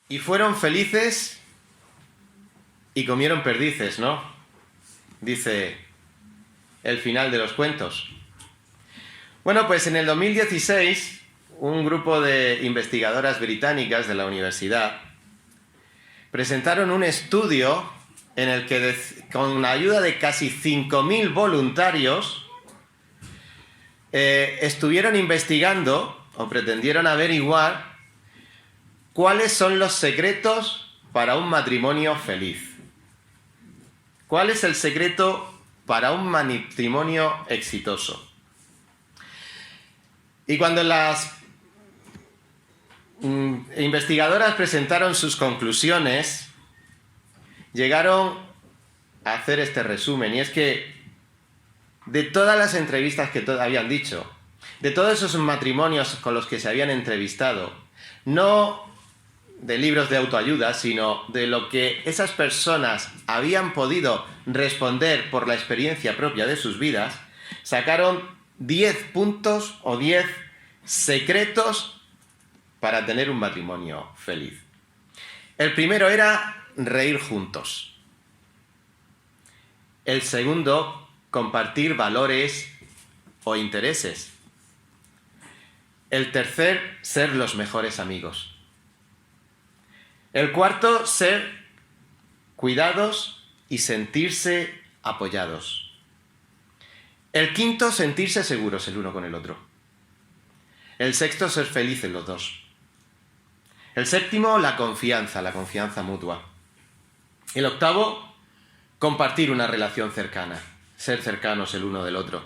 Y fueron felices y comieron perdices, ¿no? Dice el final de los cuentos. Bueno, pues en el 2016, un grupo de investigadoras británicas de la universidad presentaron un estudio en el que, con la ayuda de casi 5.000 voluntarios, estuvieron investigando o pretendieron averiguar cuáles son los secretos para un matrimonio feliz. ¿Cuál es el secreto para un matrimonio exitoso? Y cuando las investigadoras presentaron sus conclusiones, llegaron a hacer este resumen. Y es que de todas las entrevistas que habían dicho, de todos esos matrimonios con los que se habían entrevistado, no de libros de autoayuda, sino de lo que esas personas habían podido responder por la experiencia propia de sus vidas, sacaron 10 puntos o 10 secretos para tener un matrimonio feliz. El primero era reír juntos. El segundo, compartir valores o intereses. El tercer, ser los mejores amigos. El cuarto, ser cuidados y sentirse apoyados. El quinto, sentirse seguros el uno con el otro. El sexto, ser felices los dos. El séptimo, la confianza mutua. El octavo, compartir una relación cercana, ser cercanos el uno del otro.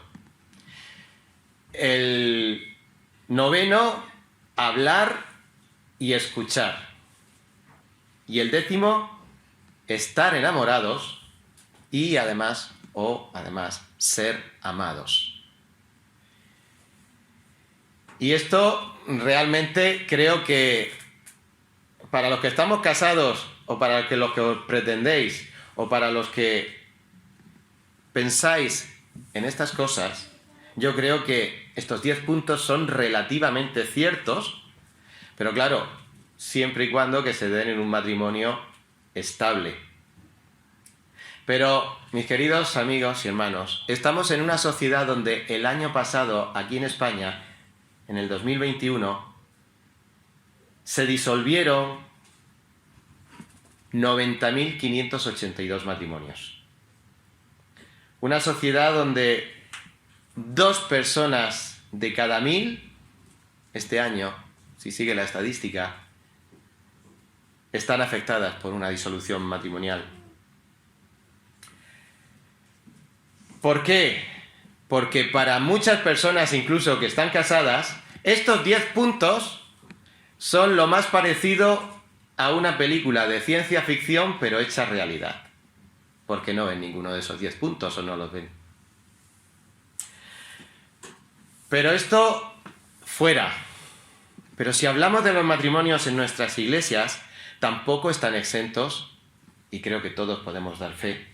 El noveno, hablar y escuchar. Y el décimo, estar enamorados y además ser amados. Y esto realmente creo que para los que estamos casados, o para los que os pretendéis, o para los que pensáis en estas cosas, yo creo que estos 10 puntos son relativamente ciertos, pero claro, siempre y cuando que se den en un matrimonio estable. Pero, mis queridos amigos y hermanos, estamos en una sociedad donde el año pasado, aquí en España, en el 2021, se disolvieron 90.582 matrimonios. Una sociedad donde 2 personas de cada 1.000, este año, si sigue la estadística, están afectadas por una disolución matrimonial. ¿Por qué? Porque para muchas personas, incluso que están casadas, estos 10 puntos son lo más parecido a una película de ciencia ficción, pero hecha realidad. Porque no ven ninguno de esos 10 puntos o no los ven. Pero esto fuera. Pero si hablamos de los matrimonios en nuestras iglesias, tampoco están exentos, y creo que todos podemos dar fe,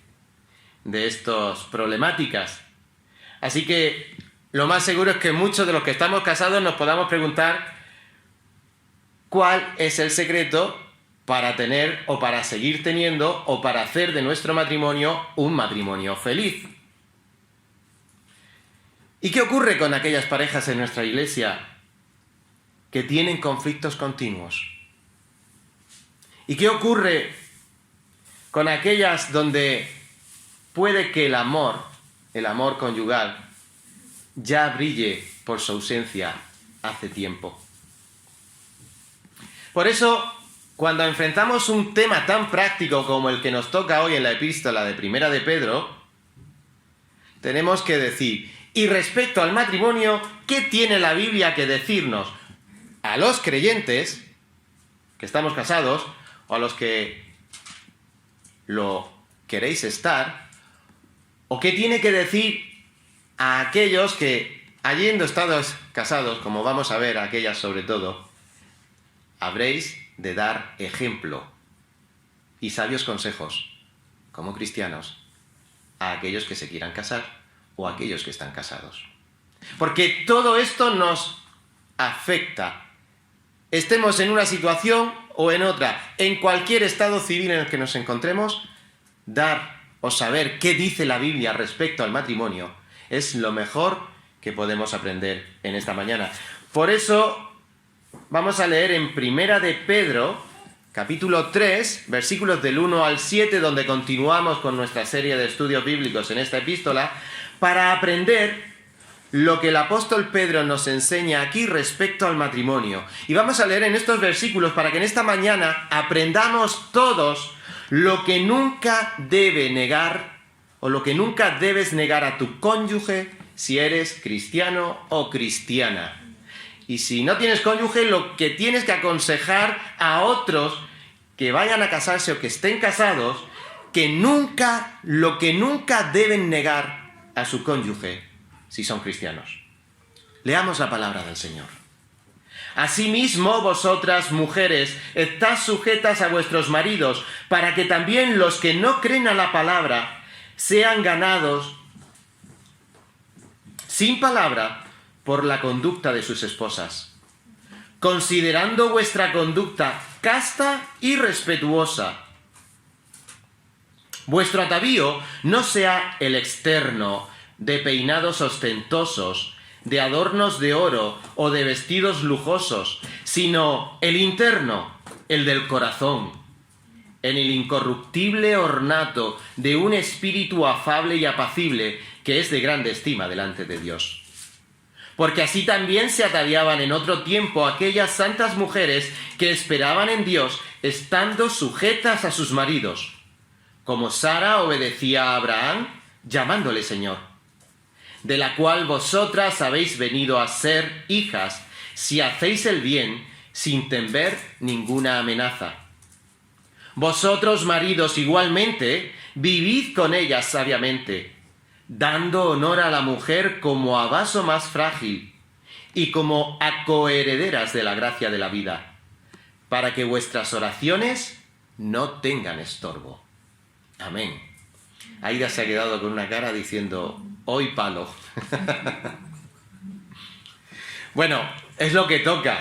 de estas problemáticas. Así que lo más seguro es que muchos de los que estamos casados nos podamos preguntar cuál es el secreto para tener o para seguir teniendo o para hacer de nuestro matrimonio un matrimonio feliz. ¿Y qué ocurre con aquellas parejas en nuestra iglesia que tienen conflictos continuos? ¿Y qué ocurre con aquellas donde puede que el amor conyugal, ya brille por su ausencia hace tiempo? Por eso, cuando enfrentamos un tema tan práctico como el que nos toca hoy en la epístola de Primera de Pedro, tenemos que decir, y respecto al matrimonio, ¿qué tiene la Biblia que decirnos a los creyentes que estamos casados, o a los que lo queréis estar, o qué tiene que decir a aquellos que, habiendo estado casados, como vamos a ver, aquellas sobre todo, habréis de dar ejemplo y sabios consejos, como cristianos, a aquellos que se quieran casar o a aquellos que están casados? Porque todo esto nos afecta, estemos en una situación o en otra, en cualquier estado civil en el que nos encontremos, dar o saber qué dice la Biblia respecto al matrimonio es lo mejor que podemos aprender en esta mañana. Por eso vamos a leer en Primera de Pedro, capítulo 3, versículos del 1 al 7, donde continuamos con nuestra serie de estudios bíblicos en esta epístola, para aprender lo que el apóstol Pedro nos enseña aquí respecto al matrimonio. Y vamos a leer en estos versículos para que en esta mañana aprendamos todos lo que nunca debe negar o lo que nunca debes negar a tu cónyuge si eres cristiano o cristiana. Y si no tienes cónyuge, lo que tienes que aconsejar a otros que vayan a casarse o que estén casados, lo que nunca deben negar a su cónyuge si son cristianos. Leamos la palabra del Señor. Asimismo, vosotras, mujeres, estad sujetas a vuestros maridos, para que también los que no creen a la palabra sean ganados sin palabra por la conducta de sus esposas, considerando vuestra conducta casta y respetuosa. Vuestro atavío no sea el externo, de peinados ostentosos, de adornos de oro o de vestidos lujosos, sino el interno, el del corazón, en el incorruptible ornato de un espíritu afable y apacible que es de grande estima delante de Dios. Porque así también se ataviaban en otro tiempo aquellas santas mujeres que esperaban en Dios, estando sujetas a sus maridos, como Sara obedecía a Abraham, llamándole Señor, de la cual vosotras habéis venido a ser hijas, si hacéis el bien, sin temer ninguna amenaza. Vosotros, maridos, igualmente, vivid con ellas sabiamente, dando honor a la mujer como a vaso más frágil y como a coherederas de la gracia de la vida, para que vuestras oraciones no tengan estorbo. Amén. Aida se ha quedado con una cara diciendo, hoy palo. Bueno, es lo que toca.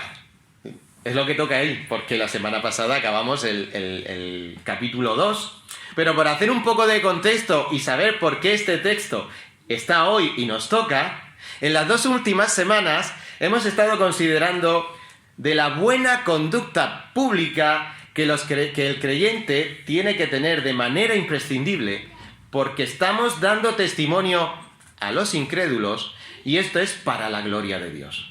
Es lo que toca él, porque la semana pasada acabamos el capítulo 2. Pero para hacer un poco de contexto y saber por qué este texto está hoy y nos toca, en las 2 últimas semanas hemos estado considerando de la buena conducta pública que el creyente tiene que tener de manera imprescindible, porque estamos dando testimonio a los incrédulos y esto es para la gloria de Dios.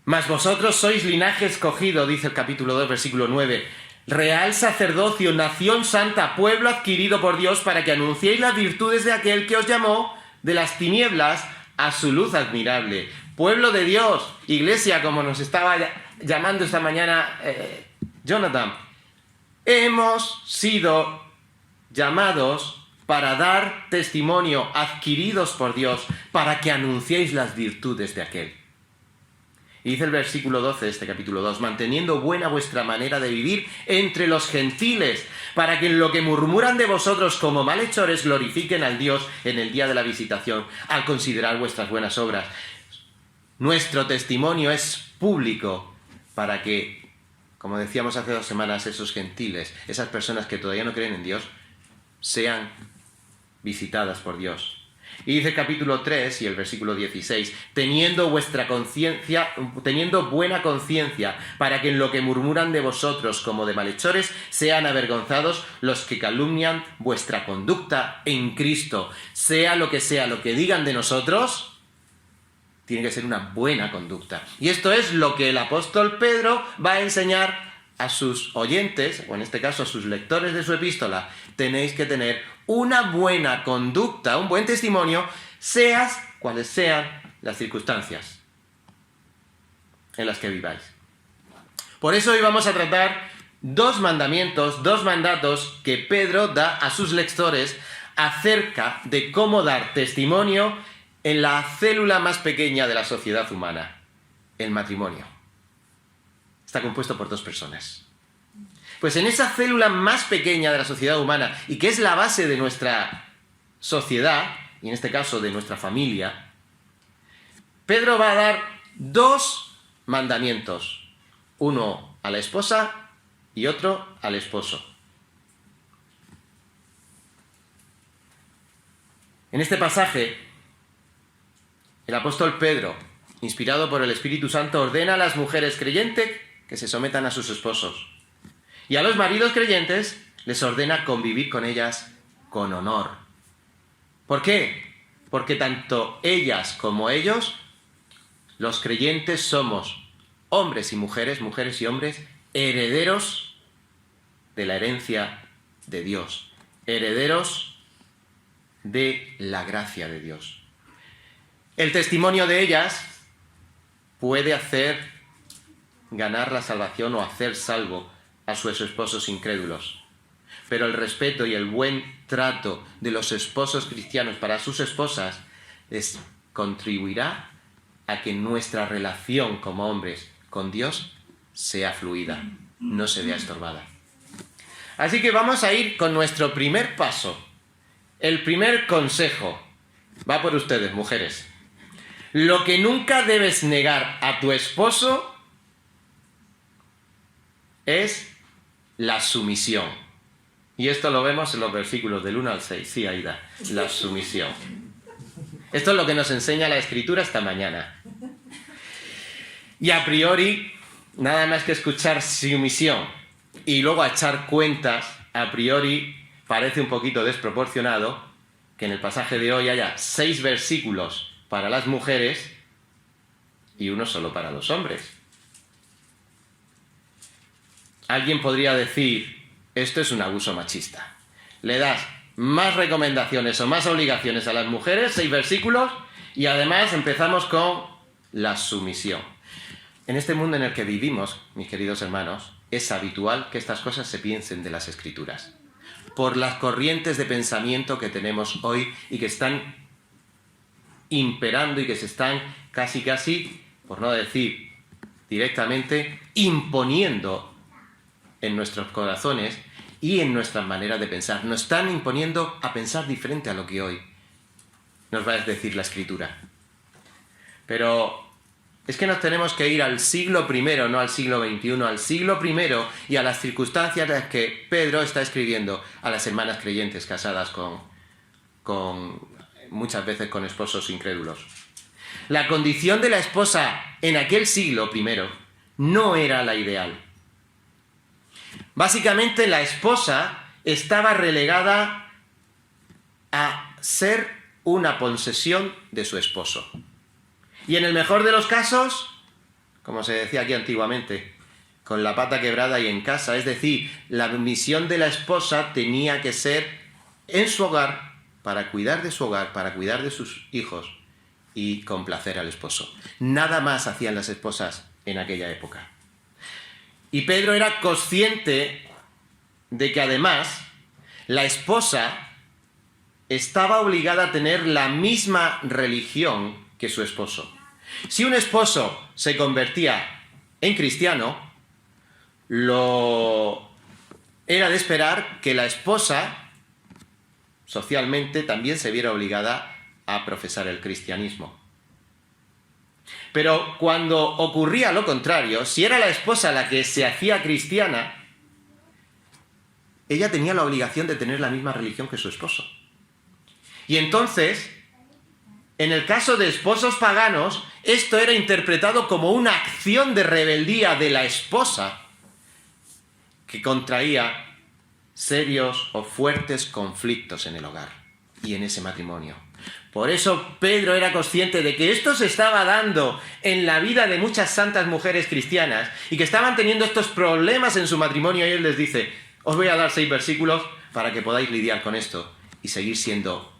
Mas vosotros sois linaje escogido, dice el capítulo 2, versículo 9, real sacerdocio, nación santa, pueblo adquirido por Dios, para que anunciéis las virtudes de aquel que os llamó de las tinieblas a su luz admirable. Pueblo de Dios, iglesia, como nos estaba llamando esta mañana Jonathan, hemos sido llamados para dar testimonio, adquiridos por Dios, para que anunciéis las virtudes de aquel. Y dice el versículo 12 de este capítulo 2, manteniendo buena vuestra manera de vivir entre los gentiles, para que en lo que murmuran de vosotros como malhechores glorifiquen al Dios en el día de la visitación, al considerar vuestras buenas obras. Nuestro testimonio es público para que, como decíamos hace 2 semanas, esos gentiles, esas personas que todavía no creen en Dios, sean visitadas por Dios. Y dice el capítulo 3 y el versículo 16, teniendo buena conciencia, para que en lo que murmuran de vosotros como de malhechores sean avergonzados los que calumnian vuestra conducta en Cristo. Sea lo que digan de nosotros, tiene que ser una buena conducta. Y esto es lo que el apóstol Pedro va a enseñar a sus oyentes, o en este caso a sus lectores de su epístola. Tenéis que tener una buena conducta, un buen testimonio, seas cuales sean las circunstancias en las que viváis. Por eso hoy vamos a tratar 2 mandamientos, 2 mandatos que Pedro da a sus lectores acerca de cómo dar testimonio en la célula más pequeña de la sociedad humana, el matrimonio. Está compuesto por 2 personas. Pues en esa célula más pequeña de la sociedad humana, y que es la base de nuestra sociedad, y en este caso de nuestra familia, Pedro va a dar 2 mandamientos. uno a la esposa y otro al esposo. En este pasaje, el apóstol Pedro, inspirado por el Espíritu Santo, ordena a las mujeres creyentes que se sometan a sus esposos. Y a los maridos creyentes les ordena convivir con ellas con honor. ¿Por qué? Porque tanto ellas como ellos, los creyentes, somos hombres y mujeres y hombres, herederos de la herencia de Dios, herederos de la gracia de Dios. El testimonio de ellas puede hacer ganar la salvación o hacer salvo a sus esposos incrédulos. Pero el respeto y el buen trato de los esposos cristianos para sus esposas les contribuirá a que nuestra relación como hombres con Dios sea fluida, no se vea estorbada. Así que vamos a ir con nuestro primer paso. El primer consejo va por ustedes, mujeres. Lo que nunca debes negar a tu esposo es la sumisión. Y esto lo vemos en los versículos del 1 al 6. Sí, Aida, la sumisión. Esto es lo que nos enseña la Escritura esta mañana. Y a priori, nada más que escuchar sumisión y luego a echar cuentas, a priori parece un poquito desproporcionado que en el pasaje de hoy haya 6 versículos para las mujeres y uno solo para los hombres. Alguien podría decir, esto es un abuso machista. Le das más recomendaciones o más obligaciones a las mujeres, 6 versículos, y además empezamos con la sumisión. En este mundo en el que vivimos, mis queridos hermanos, es habitual que estas cosas se piensen de las Escrituras. Por las corrientes de pensamiento que tenemos hoy y que están imperando y que se están casi, por no decir directamente, imponiendo en nuestros corazones y en nuestras maneras de pensar. Nos están imponiendo a pensar diferente a lo que hoy nos va a decir la Escritura. Pero es que nos tenemos que ir al siglo I, no al siglo XXI, al siglo I y a las circunstancias en las que Pedro está escribiendo a las hermanas creyentes casadas muchas veces con esposos incrédulos. La condición de la esposa en aquel siglo I no era la ideal. Básicamente la esposa estaba relegada a ser una posesión de su esposo. Y en el mejor de los casos, como se decía aquí antiguamente, con la pata quebrada y en casa, es decir, la misión de la esposa tenía que ser en su hogar, para cuidar de su hogar, para cuidar de sus hijos y complacer al esposo. Nada más hacían las esposas en aquella época. Y Pedro era consciente de que además la esposa estaba obligada a tener la misma religión que su esposo. Si un esposo se convertía en cristiano, era de esperar que la esposa socialmente también se viera obligada a profesar el cristianismo. Pero cuando ocurría lo contrario, si era la esposa la que se hacía cristiana, ella tenía la obligación de tener la misma religión que su esposo. Y entonces, en el caso de esposos paganos, esto era interpretado como una acción de rebeldía de la esposa que contraía serios o fuertes conflictos en el hogar y en ese matrimonio. Por eso Pedro era consciente de que esto se estaba dando en la vida de muchas santas mujeres cristianas y que estaban teniendo estos problemas en su matrimonio, y él les dice, os voy a dar 6 versículos para que podáis lidiar con esto y seguir siendo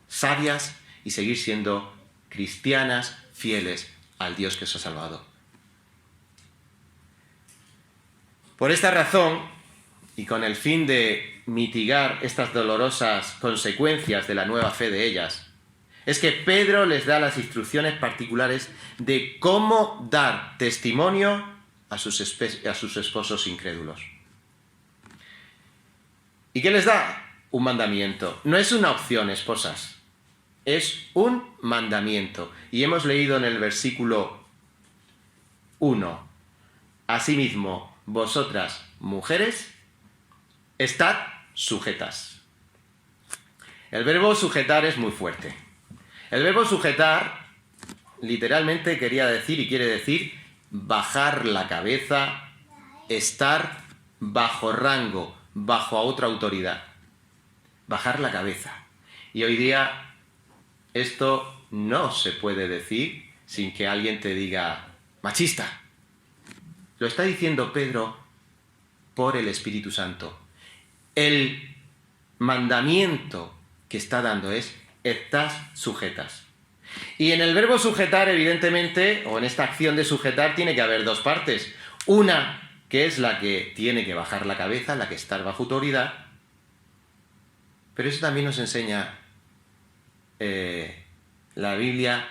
sabias y seguir siendo cristianas fieles al Dios que os ha salvado. Por esta razón, y con el fin de mitigar estas dolorosas consecuencias de la nueva fe de ellas, es que Pedro les da las instrucciones particulares de cómo dar testimonio a sus esposos incrédulos. ¿Y qué les da? Un mandamiento. No es una opción, esposas. Es un mandamiento. Y hemos leído en el versículo 1. Asimismo, vosotras, mujeres, estad sujetas. El verbo sujetar es muy fuerte. El verbo sujetar literalmente quería decir y quiere decir bajar la cabeza, estar bajo rango, bajo otra autoridad. Bajar la cabeza. Y hoy día esto no se puede decir sin que alguien te diga machista. Lo está diciendo Pedro por el Espíritu Santo. El mandamiento que está dando es estás sujetas. Y en el verbo sujetar, evidentemente, o en esta acción de sujetar, tiene que haber dos partes. Una, que es la que tiene que bajar la cabeza, la que está bajo autoridad. Pero eso también nos enseña la Biblia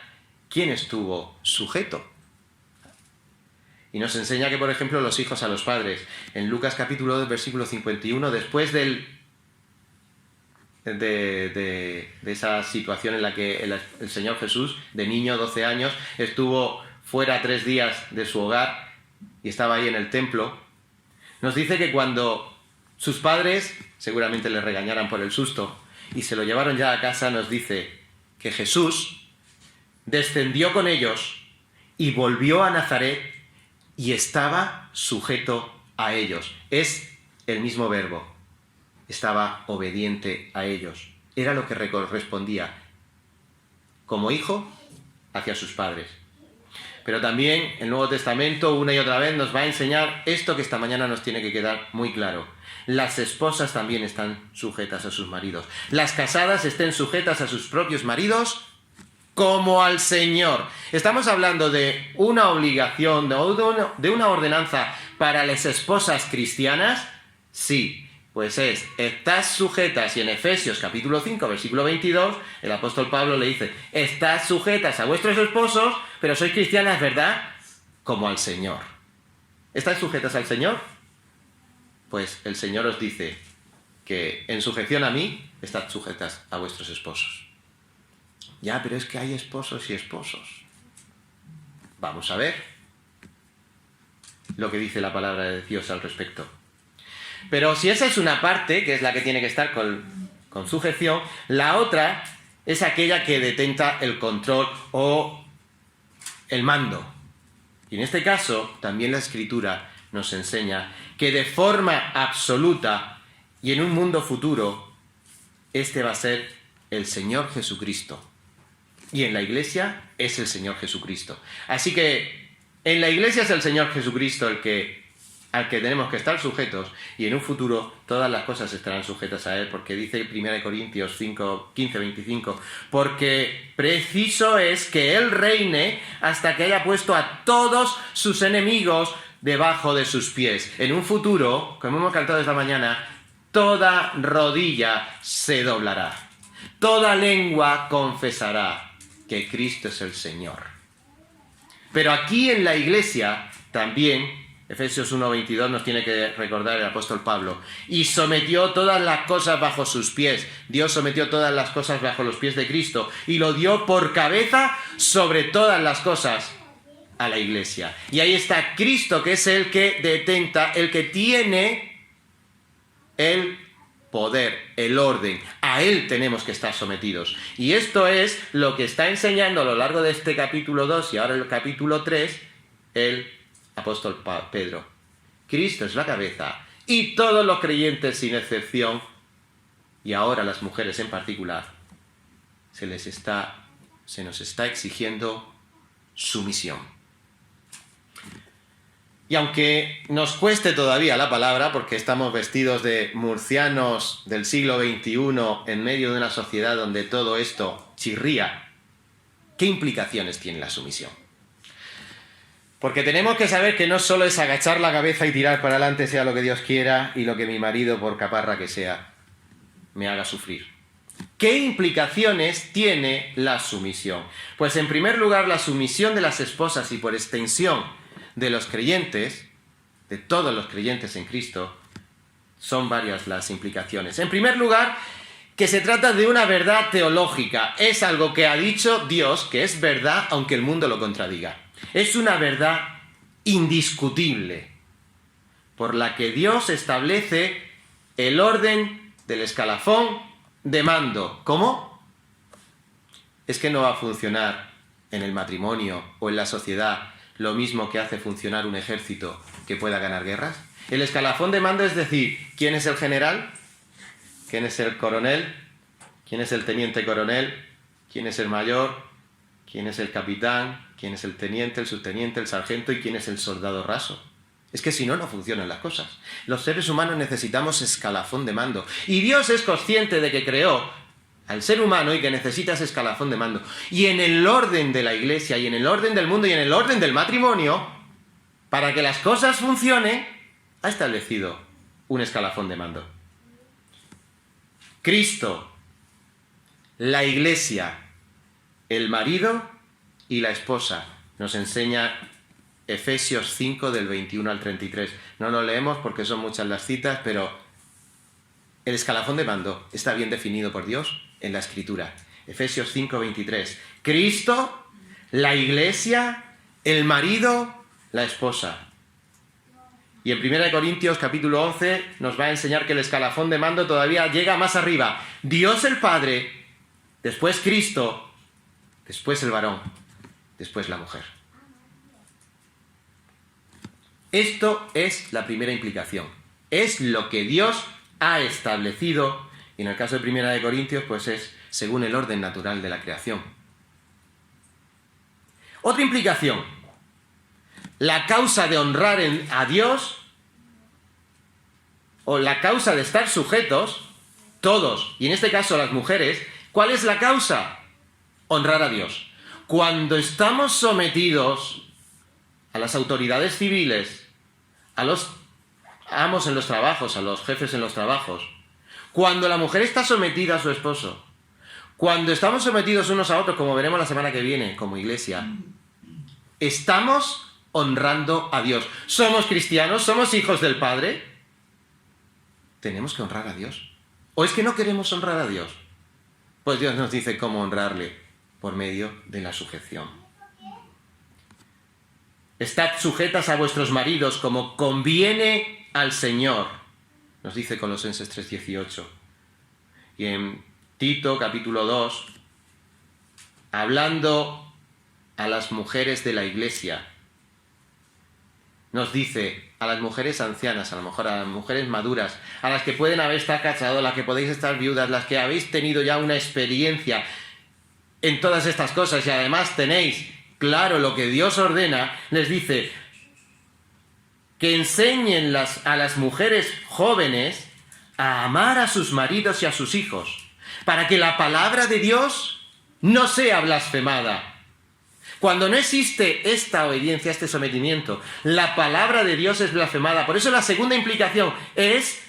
quién estuvo sujeto. Y nos enseña que, por ejemplo, los hijos a los padres. En Lucas capítulo 2, versículo 51, después de esa situación en la que el Señor Jesús, de niño, 12 años, estuvo fuera 3 días de su hogar y estaba ahí en el templo, nos dice que cuando sus padres seguramente le regañaran por el susto y se lo llevaron ya a casa, nos dice que Jesús descendió con ellos y volvió a Nazaret y estaba sujeto a ellos. Es el mismo verbo. Estaba obediente a ellos. Era lo que correspondía como hijo hacia sus padres. Pero también el Nuevo Testamento una y otra vez nos va a enseñar esto que esta mañana nos tiene que quedar muy claro. Las esposas también están sujetas a sus maridos. Las casadas estén sujetas a sus propios maridos como al Señor. Estamos hablando de una obligación, de una ordenanza para las esposas cristianas. Sí, pues estás sujetas, y en Efesios capítulo 5, versículo 22, el apóstol Pablo le dice, estás sujetas a vuestros esposos, pero sois cristianas, ¿verdad? Como al Señor. ¿Estáis sujetas al Señor? Pues el Señor os dice que en sujeción a mí, estad sujetas a vuestros esposos. Ya, pero es que hay esposos y esposos. Vamos a ver lo que dice la palabra de Dios al respecto. Pero si esa es una parte, que es la que tiene que estar con sujeción, la otra es aquella que detenta el control o el mando. Y en este caso, también la Escritura nos enseña que de forma absoluta y en un mundo futuro, este va a ser el Señor Jesucristo. Y en la Iglesia es el Señor Jesucristo. Así que en la Iglesia es el Señor Jesucristo al que tenemos que estar sujetos, y en un futuro todas las cosas estarán sujetas a Él, porque dice 1 Corintios 5, 15, 25, porque preciso es que Él reine hasta que haya puesto a todos sus enemigos debajo de sus pies. En un futuro, como hemos cantado esta mañana, toda rodilla se doblará, toda lengua confesará que Cristo es el Señor. Pero aquí en la Iglesia también, Efesios 1:22 nos tiene que recordar el apóstol Pablo, y sometió todas las cosas bajo sus pies. Dios sometió todas las cosas bajo los pies de Cristo y lo dio por cabeza sobre todas las cosas a la Iglesia. Y ahí está Cristo, que es el que detenta, el que tiene el poder, el orden. A Él tenemos que estar sometidos. Y esto es lo que está enseñando a lo largo de este capítulo 2 y ahora el capítulo 3, el apóstol Pedro. Cristo es la cabeza y todos los creyentes sin excepción, y ahora las mujeres en particular, se nos está exigiendo sumisión. Y aunque nos cueste todavía la palabra, porque estamos vestidos de murcianos del siglo XXI en medio de una sociedad donde todo esto chirría, ¿qué implicaciones tiene la sumisión? Porque tenemos que saber que no solo es agachar la cabeza y tirar para adelante, sea lo que Dios quiera, y lo que mi marido, por caparra que sea, me haga sufrir. ¿Qué implicaciones tiene la sumisión? Pues en primer lugar, la sumisión de las esposas y por extensión de los creyentes, de todos los creyentes en Cristo, son varias las implicaciones. En primer lugar, que se trata de una verdad teológica. Es algo que ha dicho Dios, que es verdad, aunque el mundo lo contradiga. Es una verdad indiscutible. por la que Dios establece el orden del escalafón de mando. ¿Cómo? Es que no va a funcionar en el matrimonio o en la sociedad lo mismo que hace funcionar un ejército que pueda ganar guerras. El escalafón de mando es decir, ¿quién es el general? ¿Quién es el coronel? ¿Quién es el teniente coronel? ¿Quién es el mayor? ¿Quién es el capitán? ¿Quién es el teniente, el subteniente, el sargento? ¿Y quién es el soldado raso? Es que si no, no funcionan las cosas. Los seres humanos necesitamos escalafón de mando. Y Dios es consciente de que creó al ser humano y que necesita ese escalafón de mando. Y en el orden de la iglesia, y en el orden del mundo, y en el orden del matrimonio, para que las cosas funcionen, ha establecido un escalafón de mando. Cristo, la iglesia, el marido y la esposa. Nos enseña Efesios 5 del 21 al 33. No lo leemos porque son muchas las citas, pero el escalafón de mando está bien definido por Dios en la Escritura. Efesios 5, 23. Cristo, la iglesia, el marido, la esposa. Y en 1 Corintios capítulo 11 nos va a enseñar que el escalafón de mando todavía llega más arriba. Dios el Padre, después Cristo, después el varón, después la mujer. Esto es la primera implicación. Es lo que Dios ha establecido, y en el caso de 1 Corintios, pues es según el orden natural de la creación. Otra implicación. La causa de honrar a Dios, o la causa de estar sujetos, todos, y en este caso las mujeres, ¿cuál es la causa? Honrar a Dios. Cuando estamos sometidos a las autoridades civiles, a los amos en los trabajos, a los jefes en los trabajos, cuando la mujer está sometida a su esposo, cuando estamos sometidos unos a otros, como veremos la semana que viene, como iglesia, estamos honrando a Dios. ¿Somos cristianos? ¿Somos hijos del Padre? Tenemos que honrar a Dios. ¿O es que no queremos honrar a Dios? Pues Dios nos dice cómo honrarle, por medio de la sujeción. Estad sujetas a vuestros maridos como conviene al Señor, nos dice Colosenses 3:18. Y en Tito capítulo 2, hablando a las mujeres de la iglesia, nos dice a las mujeres ancianas, a lo mejor a las mujeres maduras, a las que pueden haber estado casadas, las que podéis estar viudas, las que habéis tenido ya una experiencia en todas estas cosas y además tenéis claro lo que Dios ordena, les dice que enseñen a las mujeres jóvenes a amar a sus maridos y a sus hijos, para que la palabra de Dios no sea blasfemada. Cuando no existe esta obediencia, este sometimiento, la palabra de Dios es blasfemada. Por eso la segunda implicación es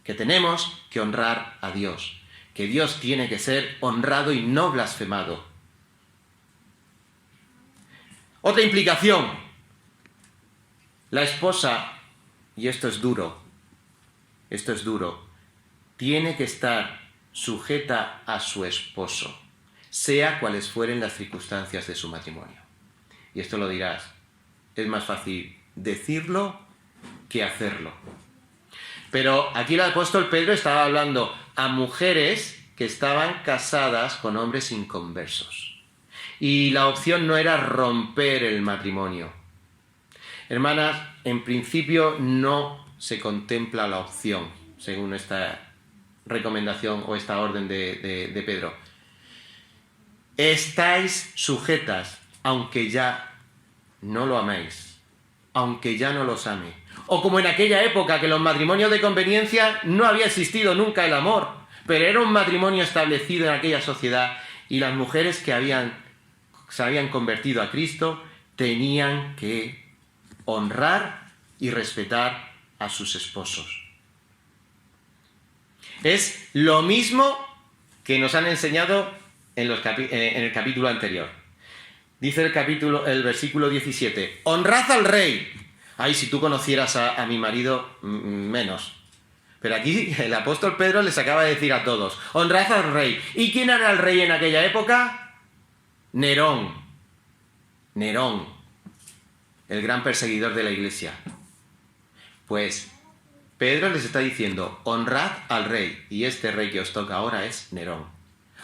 que tenemos que honrar a Dios, que Dios tiene que ser honrado y no blasfemado. Otra implicación, la esposa, y esto es duro, tiene que estar sujeta a su esposo, sea cuales fueren las circunstancias de su matrimonio. Y esto lo dirás, es más fácil decirlo que hacerlo. Pero aquí el apóstol Pedro estaba hablando a mujeres que estaban casadas con hombres inconversos. Y la opción no era romper el matrimonio. Hermanas, en principio no se contempla la opción, según esta recomendación o esta orden de Pedro. Estáis sujetas, aunque ya no lo améis, aunque ya no los ame. O como en aquella época que los matrimonios de conveniencia no había existido nunca el amor, pero era un matrimonio establecido en aquella sociedad y las mujeres que se habían convertido a Cristo tenían que honrar y respetar a sus esposos. Es lo mismo que nos han enseñado en el capítulo anterior. Dice el versículo 17, honrad al rey. Ay, si tú conocieras a mi marido, menos. Pero aquí el apóstol Pedro les acaba de decir a todos, honrad al rey. ¿Y quién era el rey en aquella época? Nerón, el gran perseguidor de la iglesia. Pues Pedro les está diciendo, honrad al rey, y este rey que os toca ahora es Nerón.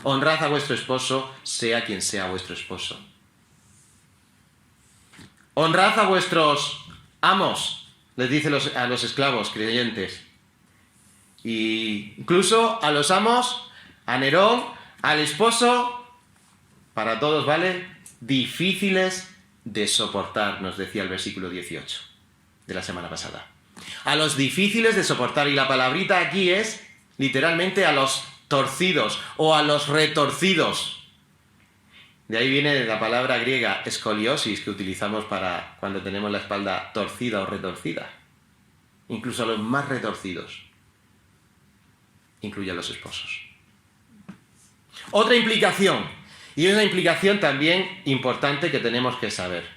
Honrad a vuestro esposo, sea quien sea vuestro esposo. Honrad a vuestros amos, les dice a los esclavos creyentes. Y incluso a los amos, a Nerón, al esposo, para todos, ¿vale? Difíciles de soportar, nos decía el versículo 18 de la semana pasada. A los difíciles de soportar, y la palabrita aquí es literalmente a los torcidos o a los retorcidos. De ahí viene la palabra griega escoliosis que utilizamos para cuando tenemos la espalda torcida o retorcida. Incluso a los más retorcidos. Incluye a los esposos. Otra implicación, y es una implicación también importante que tenemos que saber.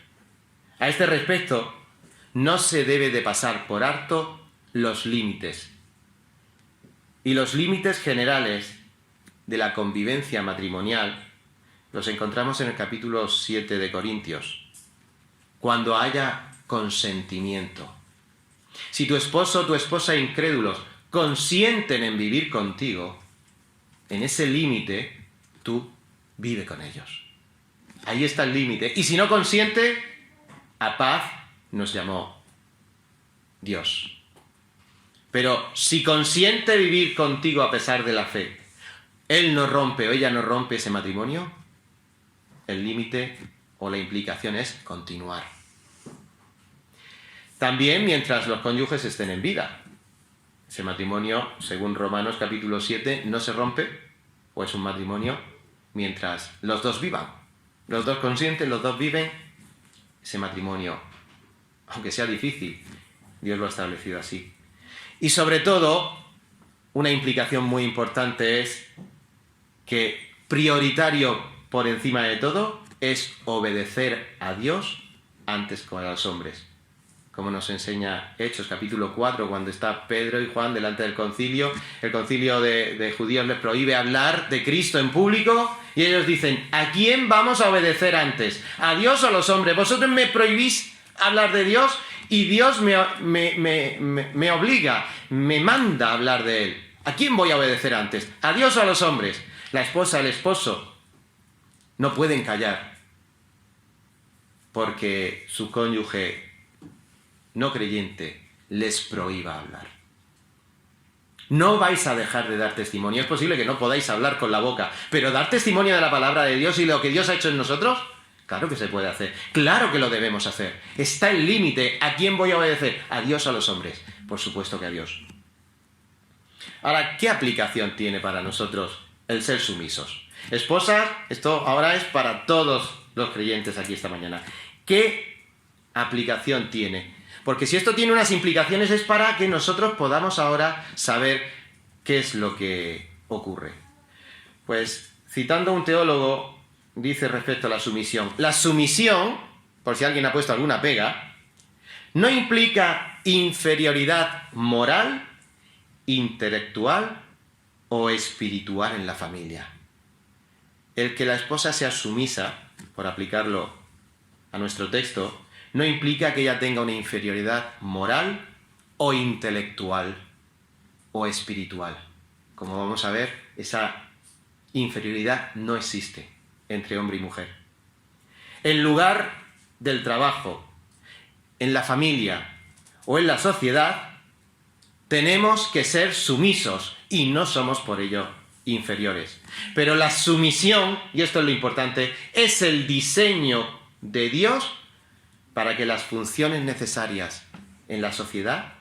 A este respecto, no se debe de pasar por alto los límites. Y los límites generales de la convivencia matrimonial los encontramos en el capítulo 7 de Corintios. Cuando haya consentimiento. Si tu esposo o tu esposa incrédulos consienten en vivir contigo, en ese límite tú vive con ellos. Ahí está el límite. Y si no consiente, a paz nos llamó Dios. Pero si consiente vivir contigo a pesar de la fe, él no rompe o ella no rompe ese matrimonio, el límite o la implicación es continuar. También mientras los cónyuges estén en vida. Ese matrimonio, según Romanos capítulo 7, no se rompe, o es un matrimonio mientras los dos vivan. Los dos consienten, los dos viven. Ese matrimonio, aunque sea difícil, Dios lo ha establecido así. Y sobre todo, una implicación muy importante es que prioritario por encima de todo es obedecer a Dios antes que a los hombres. Como nos enseña Hechos capítulo 4, cuando está Pedro y Juan delante del concilio. El concilio de judíos les prohíbe hablar de Cristo en público y ellos dicen, ¿a quién vamos a obedecer antes? ¿A Dios o a los hombres? Vosotros me prohibís hablar de Dios y Dios me obliga, me manda a hablar de Él. ¿A quién voy a obedecer antes? ¿A Dios o a los hombres? La esposa, el esposo no pueden callar porque su cónyuge no creyente les prohíba hablar. No vais a dejar de dar testimonio. Es posible que no podáis hablar con la boca, pero dar testimonio de la palabra de Dios y lo que Dios ha hecho en nosotros, claro que se puede hacer. Claro que lo debemos hacer. Está el límite. ¿A quién voy a obedecer? ¿A Dios o a los hombres? Por supuesto que a Dios. Ahora, ¿qué aplicación tiene para nosotros el ser sumisos? Esposas, esto ahora es para todos los creyentes aquí esta mañana. ¿Qué aplicación tiene? Porque si esto tiene unas implicaciones es para que nosotros podamos ahora saber qué es lo que ocurre. Pues citando a un teólogo, dice respecto a la sumisión, por si alguien ha puesto alguna pega, no implica inferioridad moral, intelectual o espiritual en la familia. El que la esposa sea sumisa, por aplicarlo a nuestro texto, no implica que ella tenga una inferioridad moral o intelectual o espiritual. Como vamos a ver, esa inferioridad no existe entre hombre y mujer. En lugar del trabajo, en la familia o en la sociedad, tenemos que ser sumisos y no somos por ello inferiores. Pero la sumisión, y esto es lo importante, es el diseño de Dios para que las funciones necesarias en la sociedad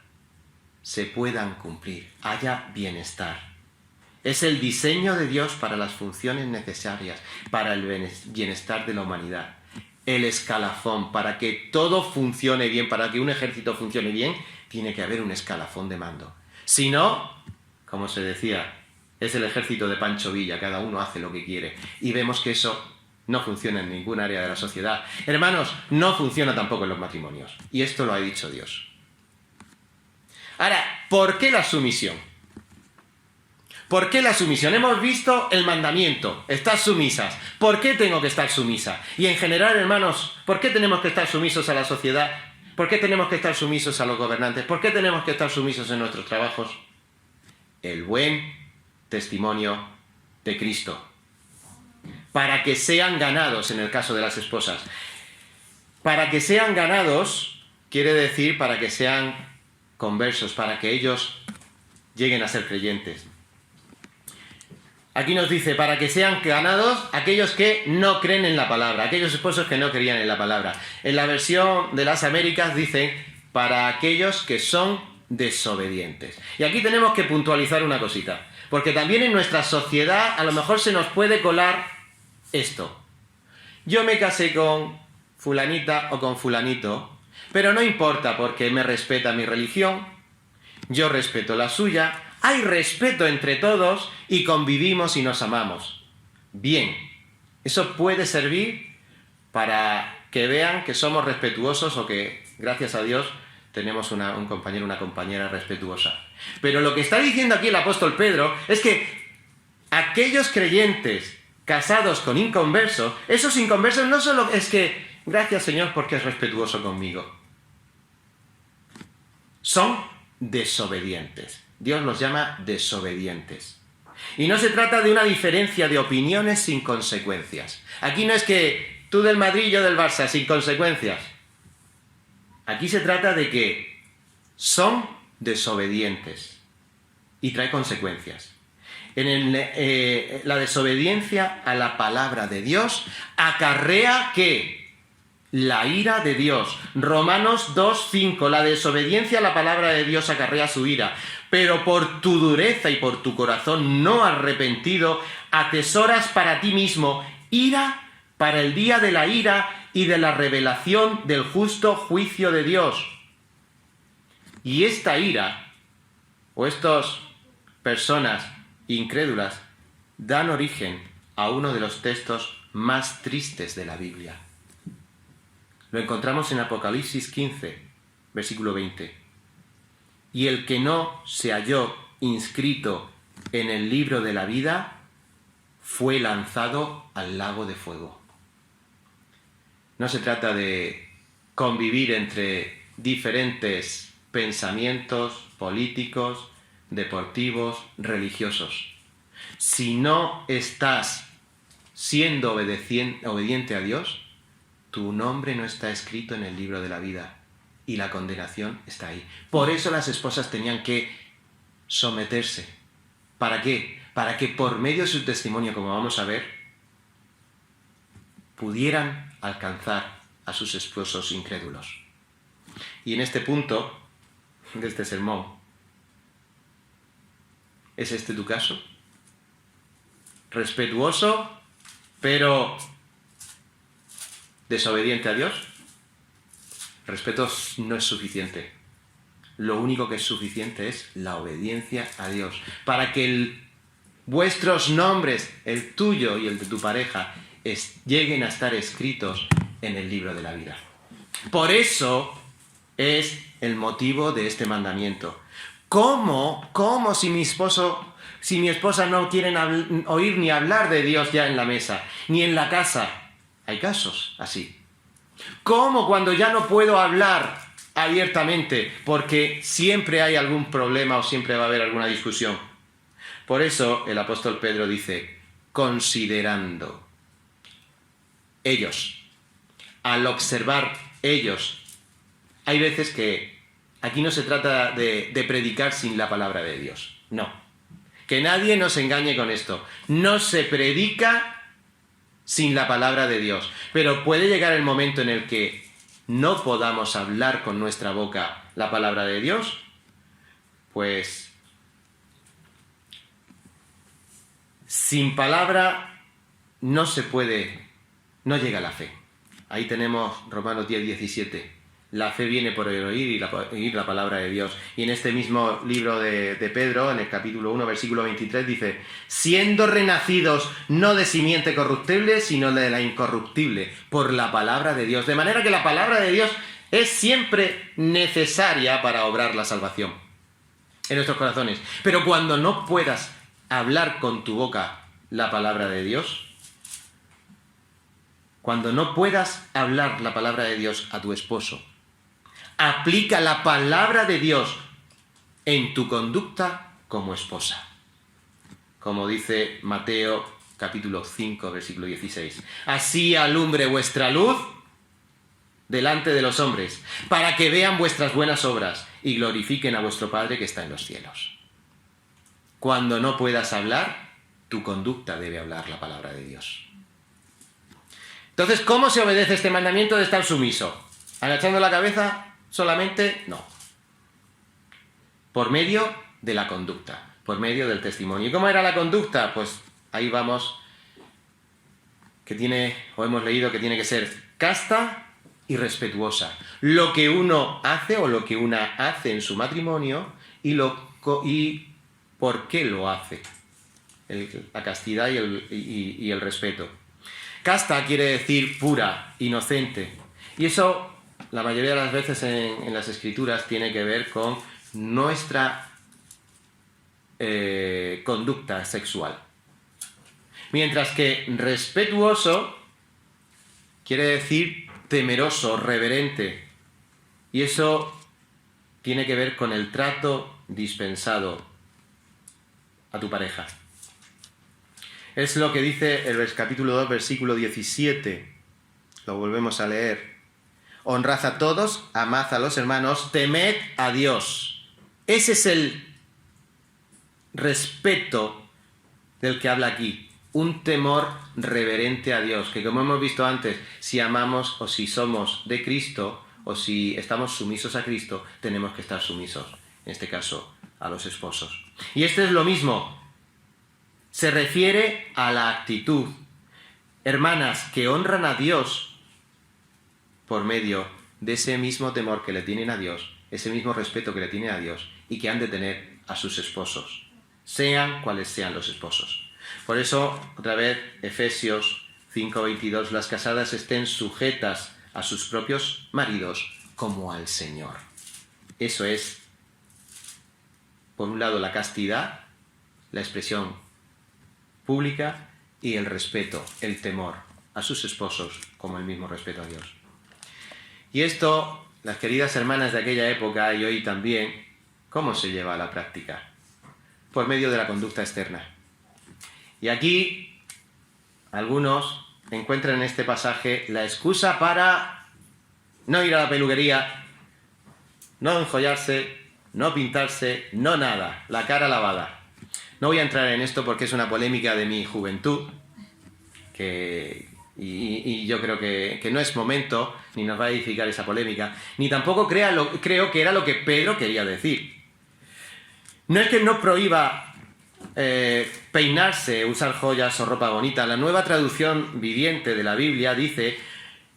se puedan cumplir, haya bienestar. Es el diseño de Dios para las funciones necesarias, para el bienestar de la humanidad. El escalafón, para que todo funcione bien, para que un ejército funcione bien, tiene que haber un escalafón de mando. Si no, como se decía, es el ejército de Pancho Villa, cada uno hace lo que quiere. Y vemos que eso no funciona en ningún área de la sociedad. Hermanos, no funciona tampoco en los matrimonios. Y esto lo ha dicho Dios. Ahora, ¿por qué la sumisión? ¿Por qué la sumisión? Hemos visto el mandamiento, estad sumisas. ¿Por qué tengo que estar sumisa? Y en general, hermanos, ¿por qué tenemos que estar sumisos a la sociedad? ¿Por qué tenemos que estar sumisos a los gobernantes? ¿Por qué tenemos que estar sumisos en nuestros trabajos? El buen testimonio de Cristo. Para que sean ganados, en el caso de las esposas. Para que sean ganados, quiere decir para que sean conversos, para que ellos lleguen a ser creyentes. Aquí nos dice, para que sean ganados aquellos que no creen en la palabra, aquellos esposos que no creían en la palabra. En la versión de las Américas dice, para aquellos que son desobedientes. Y aquí tenemos que puntualizar una cosita, porque también en nuestra sociedad a lo mejor se nos puede colar esto. Yo me casé con fulanita o con fulanito, pero no importa porque me respeta mi religión, yo respeto la suya, hay respeto entre todos y convivimos y nos amamos. Bien, eso puede servir para que vean que somos respetuosos o que, gracias a Dios, tenemos un compañero, una compañera respetuosa. Pero lo que está diciendo aquí el apóstol Pedro es que aquellos creyentes casados con inconversos, esos inconversos no solo es que, gracias Señor porque es respetuoso conmigo, son desobedientes. Dios los llama desobedientes. Y no se trata de una diferencia de opiniones sin consecuencias. Aquí no es que tú del Madrid y yo del Barça, sin consecuencias. Aquí se trata de que son desobedientes y trae consecuencias. La desobediencia a la palabra de Dios acarrea ¿qué? La ira de Dios. Romanos 2:5. La desobediencia a la palabra de Dios acarrea su ira. Pero por tu dureza y por tu corazón no arrepentido, atesoras para ti mismo ira para el día de la ira y de la revelación del justo juicio de Dios. Y esta ira, o estas personas incrédulas, dan origen a uno de los textos más tristes de la Biblia. Lo encontramos en Apocalipsis 15, versículo 20. Y el que no se halló inscrito en el libro de la vida fue lanzado al lago de fuego. No se trata de convivir entre diferentes pensamientos políticos, deportivos, religiosos. Si no estás siendo obediente a Dios, tu nombre no está escrito en el libro de la vida y la condenación está ahí. Por eso las esposas tenían que someterse. ¿Para qué? Para que por medio de su testimonio, como vamos a ver, pudieran alcanzar a sus esposos incrédulos. Y en este punto de este sermón, ¿es este tu caso? ¿Respetuoso, pero desobediente a Dios? Respeto no es suficiente. Lo único que es suficiente es la obediencia a Dios. Para que vuestros nombres, el tuyo y el de tu pareja, lleguen a estar escritos en el libro de la vida. Por eso es el motivo de este mandamiento. ¿Cómo si mi esposa no quieren oír ni hablar de Dios ya en la mesa, ni en la casa? Hay casos así. ¿Cómo cuando ya no puedo hablar abiertamente porque siempre hay algún problema o siempre va a haber alguna discusión? Por eso el apóstol Pedro dice, considerando ellos, al observar ellos. Hay veces que aquí no se trata de predicar sin la palabra de Dios. No. Que nadie nos engañe con esto. No se predica sin la palabra de Dios. Pero puede llegar el momento en el que no podamos hablar con nuestra boca la palabra de Dios. Pues sin palabra no se puede, no llega la fe. Ahí tenemos Romanos 10:17. La fe viene por el oír y oír la palabra de Dios. Y en este mismo libro de Pedro, en el capítulo 1, versículo 23, dice, siendo renacidos no de simiente corruptible, sino de la incorruptible, por la palabra de Dios. De manera que la palabra de Dios es siempre necesaria para obrar la salvación en nuestros corazones. Pero cuando no puedas hablar con tu boca la palabra de Dios, cuando no puedas hablar la palabra de Dios a tu esposo, Aplica la palabra de Dios en tu conducta como esposa. Como dice Mateo capítulo 5, versículo 16. Así alumbre vuestra luz delante de los hombres, para que vean vuestras buenas obras y glorifiquen a vuestro Padre que está en los cielos. Cuando no puedas hablar, tu conducta debe hablar la palabra de Dios. Entonces, ¿cómo se obedece este mandamiento de estar sumiso? ¿Agachando la cabeza solamente? No. Por medio de la conducta, por medio del testimonio. ¿Y cómo era la conducta? Pues ahí vamos, hemos leído que tiene que ser casta y respetuosa. Lo que uno hace o lo que una hace en su matrimonio y por qué lo hace. La castidad y el respeto. Casta quiere decir pura, inocente. Y eso, la mayoría de las veces en las Escrituras, tiene que ver con nuestra conducta sexual. Mientras que respetuoso quiere decir temeroso, reverente. Y eso tiene que ver con el trato dispensado a tu pareja. Es lo que dice el capítulo 2, versículo 17. Lo volvemos a leer. Honrad a todos, amad a los hermanos, temed a Dios. Ese es el respeto del que habla aquí. Un temor reverente a Dios, que como hemos visto antes, si amamos o si somos de Cristo o si estamos sumisos a Cristo, tenemos que estar sumisos, en este caso, a los esposos. Y esto es lo mismo, se refiere a la actitud. Hermanas que honran a Dios por medio de ese mismo temor que le tienen a Dios, ese mismo respeto que le tienen a Dios y que han de tener a sus esposos, sean cuales sean los esposos. Por eso, otra vez, Efesios 5:22, las casadas estén sujetas a sus propios maridos como al Señor. Eso es, por un lado, la castidad, la expresión pública, y el respeto, el temor a sus esposos como el mismo respeto a Dios. Y esto, las queridas hermanas de aquella época y hoy también, ¿cómo se lleva a la práctica? Por medio de la conducta externa. Y aquí algunos encuentran en este pasaje la excusa para no ir a la peluquería, no enjollarse, no pintarse, no nada, la cara lavada. No voy a entrar en esto porque es una polémica de mi juventud, y yo creo que no es momento, ni nos va a edificar esa polémica, ni tampoco creo que era lo que Pedro quería decir. No es que no prohíba peinarse, usar joyas o ropa bonita. La Nueva Traducción Viviente de la Biblia dice: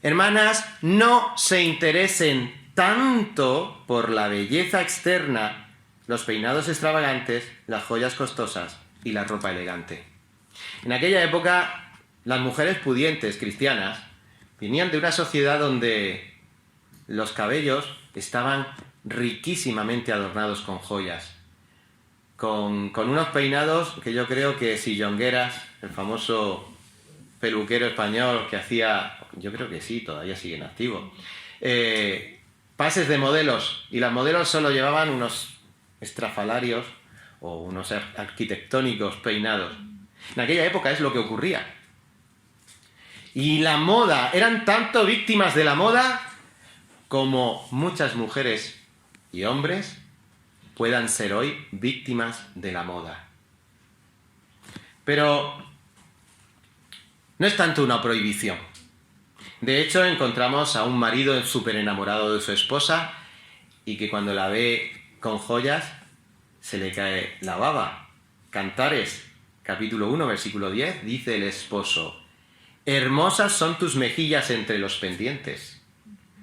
hermanas, no se interesen tanto por la belleza externa, los peinados extravagantes, las joyas costosas y la ropa elegante. En aquella época, las mujeres pudientes cristianas venían de una sociedad donde los cabellos estaban riquísimamente adornados con joyas, con unos peinados que yo creo que si Jongueras, el famoso peluquero español que hacía, yo creo que sí, todavía sigue en activo, pases de modelos, y las modelos solo llevaban unos estrafalarios o unos arquitectónicos peinados. En aquella época es lo que ocurría. Y la moda, eran tanto víctimas de la moda como muchas mujeres y hombres puedan ser hoy víctimas de la moda. Pero no es tanto una prohibición. De hecho, encontramos a un marido súper enamorado de su esposa y que cuando la ve con joyas se le cae la baba. Cantares, capítulo 1, versículo 10, dice el esposo: hermosas son tus mejillas entre los pendientes,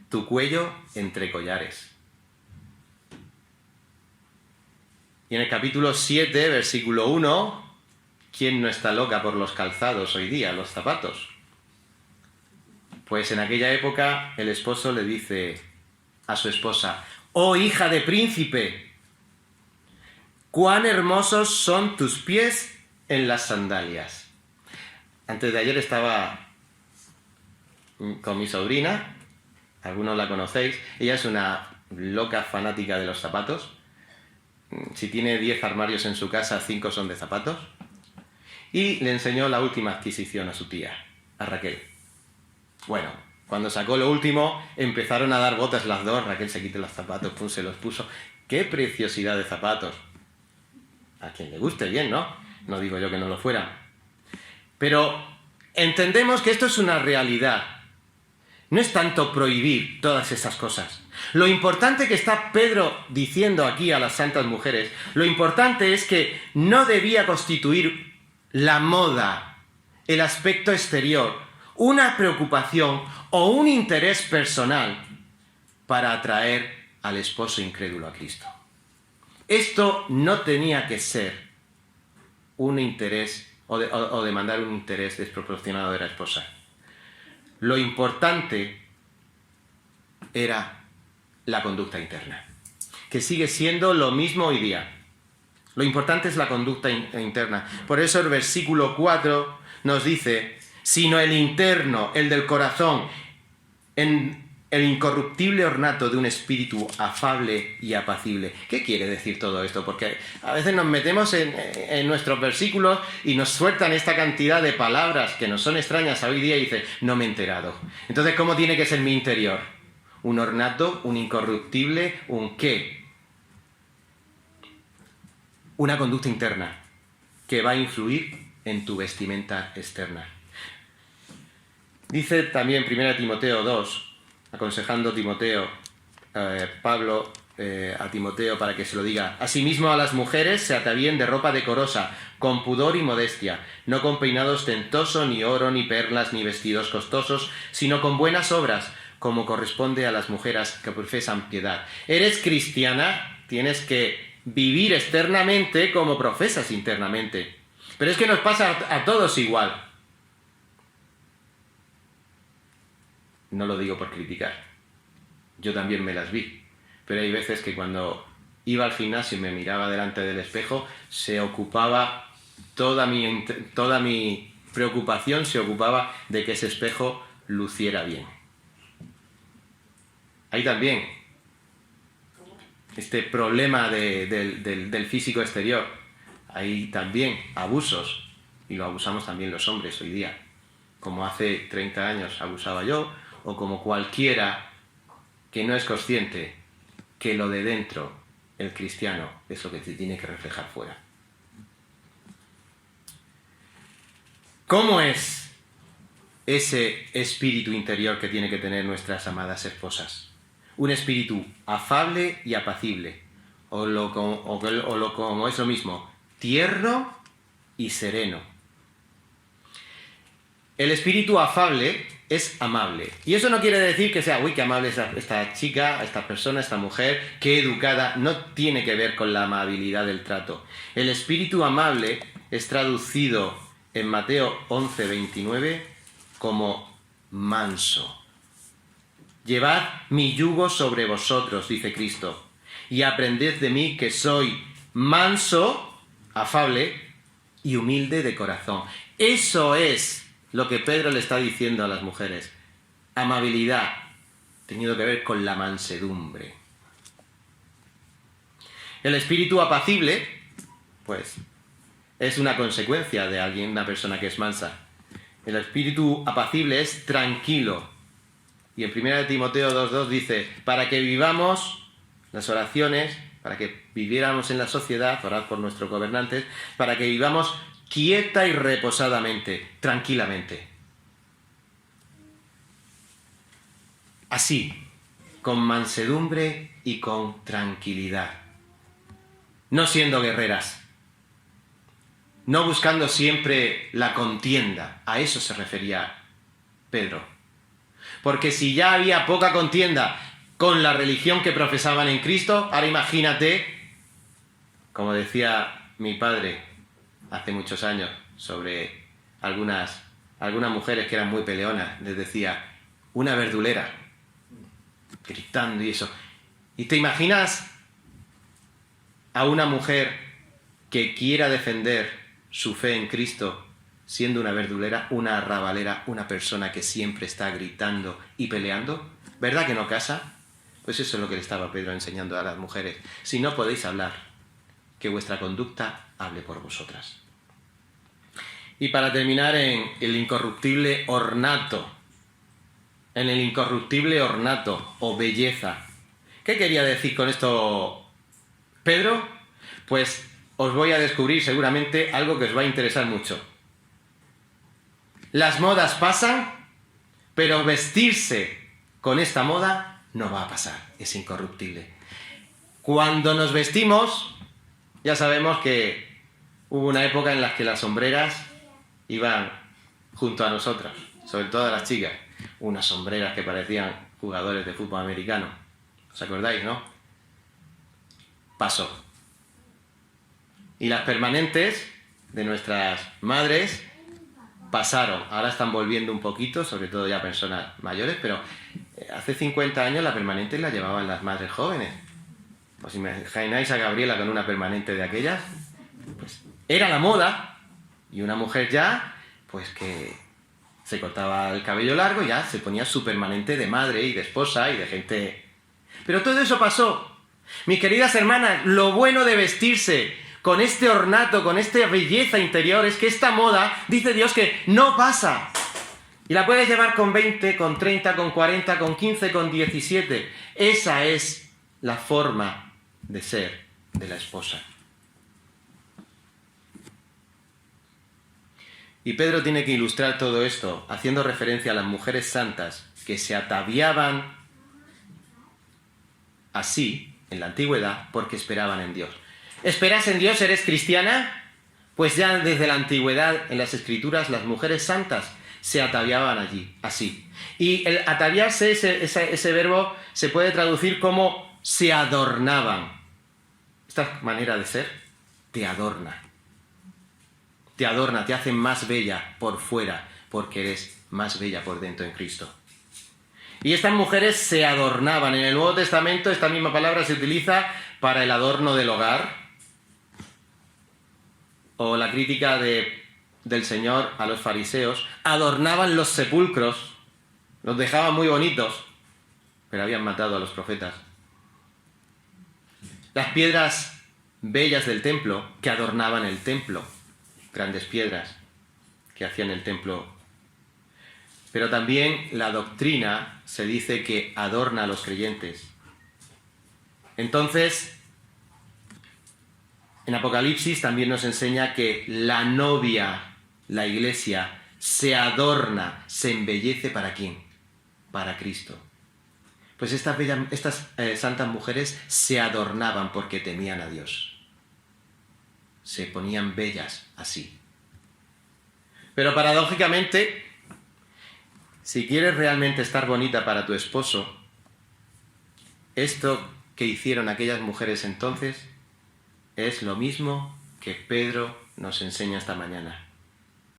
tu cuello entre collares. Y en el capítulo 7, versículo 1, ¿quién no está loca por los calzados hoy día, los zapatos? Pues en aquella época el esposo le dice a su esposa: oh hija de príncipe, cuán hermosos son tus pies en las sandalias. Antes de ayer estaba con mi sobrina, algunos la conocéis, ella es una loca fanática de los zapatos. Si tiene 10 armarios en su casa, 5 son de zapatos. Y le enseñó la última adquisición a su tía, a Raquel. Bueno, cuando sacó lo último, empezaron a dar botas las dos. Raquel se quitó los zapatos, pum, se los puso. ¡Qué preciosidad de zapatos! A quien le guste, bien, ¿no? No digo yo que no lo fuera. Pero entendemos que esto es una realidad. No es tanto prohibir todas esas cosas. Lo importante que está Pedro diciendo aquí a las santas mujeres, lo importante es que no debía constituir la moda, el aspecto exterior, una preocupación o un interés personal para atraer al esposo incrédulo a Cristo. Esto no tenía que ser un interés o demandar un interés desproporcionado de la esposa. Lo importante era la conducta interna, que sigue siendo lo mismo hoy día. Lo importante es la conducta interna. Por eso el versículo 4 nos dice, sino el interno, el del corazón, en el incorruptible ornato de un espíritu afable y apacible. ¿Qué quiere decir todo esto? Porque a veces nos metemos en nuestros versículos y nos sueltan esta cantidad de palabras que nos son extrañas hoy día y dice, no me he enterado. Entonces, ¿cómo tiene que ser mi interior? ¿Un ornato? ¿Un incorruptible? ¿Un qué? Una conducta interna que va a influir en tu vestimenta externa. Dice también 1 Timoteo 2, aconsejando Pablo a Timoteo para que se lo diga. Asimismo a las mujeres se atavíen de ropa decorosa, con pudor y modestia, no con peinado ostentoso, ni oro, ni perlas, ni vestidos costosos, sino con buenas obras, como corresponde a las mujeres que profesan piedad. ¿Eres cristiana? Tienes que vivir externamente como profesas internamente. Pero es que nos pasa a todos igual. No lo digo por criticar. Yo también me las vi. Pero hay veces que cuando iba al gimnasio y me miraba delante del espejo, se ocupaba toda mi preocupación se ocupaba de que ese espejo luciera bien. Hay también este problema del físico exterior. Hay también abusos, y lo abusamos también los hombres hoy día. Como hace 30 años abusaba yo, o como cualquiera que no es consciente que lo de dentro, el cristiano, es lo que se tiene que reflejar fuera. ¿Cómo es ese espíritu interior que tiene que tener nuestras amadas esposas? Un espíritu afable y apacible, como es lo mismo, tierno y sereno. El espíritu afable es amable. Y eso no quiere decir que sea, uy, qué amable es esta chica, esta persona, esta mujer, qué educada. No tiene que ver con la amabilidad del trato. El espíritu amable es traducido en Mateo 11:29 como manso. Llevad mi yugo sobre vosotros, dice Cristo, y aprended de mí que soy manso, afable y humilde de corazón. Eso es lo que Pedro le está diciendo a las mujeres. Amabilidad, tenido que ver con la mansedumbre. El espíritu apacible, pues, es una consecuencia de una persona que es mansa. El espíritu apacible es tranquilo. Y en 1 Timoteo 2:2 dice, para que vivamos las oraciones, para que viviéramos en la sociedad, orad por nuestros gobernantes, para que vivamos quieta y reposadamente, tranquilamente. Así, con mansedumbre y con tranquilidad. No siendo guerreras. No buscando siempre la contienda. A eso se refería Pedro. Porque si ya había poca contienda con la religión que profesaban en Cristo, ahora imagínate, como decía mi padre hace muchos años, sobre algunas mujeres que eran muy peleonas, les decía, una verdulera, gritando y eso. ¿Y te imaginas a una mujer que quiera defender su fe en Cristo siendo una verdulera, una arrabalera, una persona que siempre está gritando y peleando? ¿Verdad que no casa? Pues eso es lo que le estaba Pedro enseñando a las mujeres. Si no podéis hablar, que vuestra conducta hable por vosotras. Y para terminar, en el incorruptible ornato. En el incorruptible ornato o belleza. ¿Qué quería decir con esto Pedro? Pues os voy a descubrir seguramente algo que os va a interesar mucho. Las modas pasan, pero vestirse con esta moda no va a pasar, es incorruptible. Cuando nos vestimos, ya sabemos que hubo una época en la que las sombreras iban junto a nosotros, sobre todo las chicas, unas sombreras que parecían jugadores de fútbol americano. ¿Os acordáis, no? Pasó. Y las permanentes de nuestras madres pasaron. Ahora están volviendo un poquito, sobre todo ya personas mayores, pero hace 50 años la permanente la llevaban las madres jóvenes. ¿Os imagináis a Gabriela con una permanente de aquellas? Pues era la moda, y una mujer ya, pues que se cortaba el cabello largo y ya se ponía su permanente de madre y de esposa y de gente. Pero todo eso pasó. Mis queridas hermanas, lo bueno de vestirse con este ornato, con esta belleza interior, es que esta moda, dice Dios, que no pasa. Y la puedes llevar con 20, con 30, con 40, con 15, con 17. Esa es la forma de ser de la esposa. Y Pedro tiene que ilustrar todo esto, haciendo referencia a las mujeres santas que se ataviaban así en la antigüedad porque esperaban en Dios. ¿Esperas en Dios? ¿Eres cristiana? Pues ya desde la antigüedad en las escrituras las mujeres santas se ataviaban allí, así. Y el ataviarse, ese verbo, se puede traducir como se adornaban. Esta manera de ser te adorna. Te adorna, te hace más bella por fuera, porque eres más bella por dentro en Cristo. Y estas mujeres se adornaban. En el Nuevo Testamento esta misma palabra se utiliza para el adorno del hogar, o la crítica del Señor a los fariseos. Adornaban los sepulcros, los dejaban muy bonitos, pero habían matado a los profetas. Las piedras bellas del templo que adornaban el templo, grandes piedras que hacían el templo. Pero también la doctrina se dice que adorna a los creyentes. Entonces, en Apocalipsis también nos enseña que la novia, la iglesia, se adorna, se embellece ¿para quién? Para Cristo. Pues estas santas mujeres se adornaban porque temían a Dios. Se ponían bellas así. Pero paradójicamente, si quieres realmente estar bonita para tu esposo, esto que hicieron aquellas mujeres entonces es lo mismo que Pedro nos enseña esta mañana.